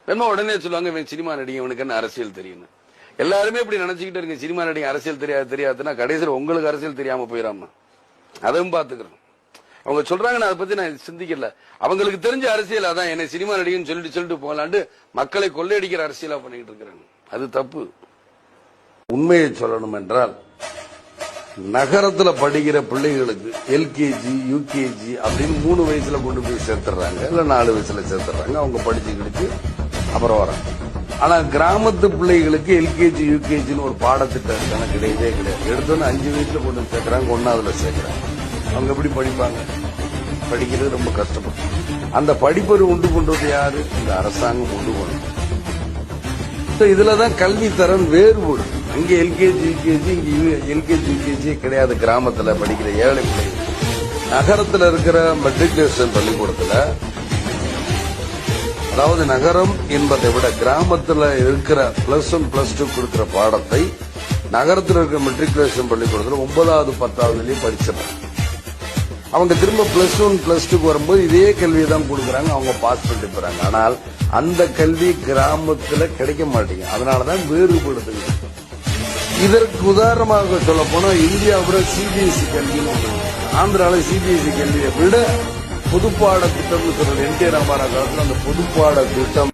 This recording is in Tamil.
வேணுமா உடனே சொல்லுவாங்க இவன் சினிமா நடிகை, இவனுக்கு என்ன அரசியல் தெரியும். எல்லாருமே இப்படி நினைச்சுக்கிட்டு இருக்கு, சினிமா நடிகை அரசியல் தெரியாதுன்னா கடைசியில் உங்களுக்கு அரசியல் தெரியாம போயிடாம அதுவும் பாத்துக்கிறோம். அவங்க சொல்றாங்க, அதை பத்தி நான் சிந்திக்கல. அவங்களுக்கு தெரிஞ்ச அரசியல் அதான், என்ன சினிமா நடிகைன்னு சொல்லிட்டு போகலான்ட்டு மக்களை கொள்ளையடிக்கிற அரசியலா பண்ணிட்டு இருக்கிறாங்க. அது தப்பு. உண்மையை சொல்லணும் என்றால், நகரத்துல படிக்கிற பிள்ளைகளுக்கு எல்கேஜி யூகேஜி அப்படின்னு 3 வயசுல கொண்டு போய் சேர்த்துறாங்க, இல்ல 4 வயசுல சேர்த்துறாங்க. அவங்க படிச்சுக்கிட்டு அப்புறம் வராங்க. ஆனா கிராமத்து பிள்ளைகளுக்கு எல்கேஜி யூகேஜின்னு ஒரு பாடத்திட்டம் கிடையவே கிடையாது. எடுத்தோன்னு 5 வயசுல கொண்டு சேர்க்கிறாங்க, 1ஆவதுல சேர்க்கிறாங்க. அவங்க எப்படி படிப்பாங்க? படிக்கிறது ரொம்ப கஷ்டப்படும். அந்த படிப்பை உண்டு கொண்டது யாரு? இந்த அரசாங்கம் உண்டு கொண்டு. இதுலதான் கல்வி தரம் வேறுபடும். அங்கே எல்கேஜி யூகேஜி, இங்க எல்கேஜி யூகேஜி கிடையாது. கிராமத்துல படிக்கிற ஏழை பிள்ளைகள், நகரத்துல இருக்கிற மெட்ரிகுலேஷன் பள்ளிக்கூடத்துல, அதாவது நகரம் என்பதை விட கிராமத்துல இருக்கிற +1 +2 கொடுக்கிற பாடத்தை நகரத்தில் இருக்கிற மெட்ரிகுலேஷன் பள்ளிக்கூடத்துல 9வது 10வதுலயே படிச்சிடறாங்க. அவங்க திரும்ப +1 +2 வரும்போது இதே கல்வியை தான் கொடுக்குறாங்க, அவங்க பாஸ் பண்ணிட்டு போறாங்க. ஆனால் அந்த கல்வி கிராமத்துல கிடைக்க மாட்டேங்குது. அதனாலதான் வேறுபடுது. இதற்கு உதாரணமாக சொல்ல போனா, இந்தியாவோட சிபிஎஸ்இ கல்வி, ஆந்திரால சிபிஎஸ்இ கல்வியை விட பொதுப்பாட திட்டம்னு சொல்ற NT ராமாராவ் காலத்துல அந்த பொதுப்பாட திட்டம்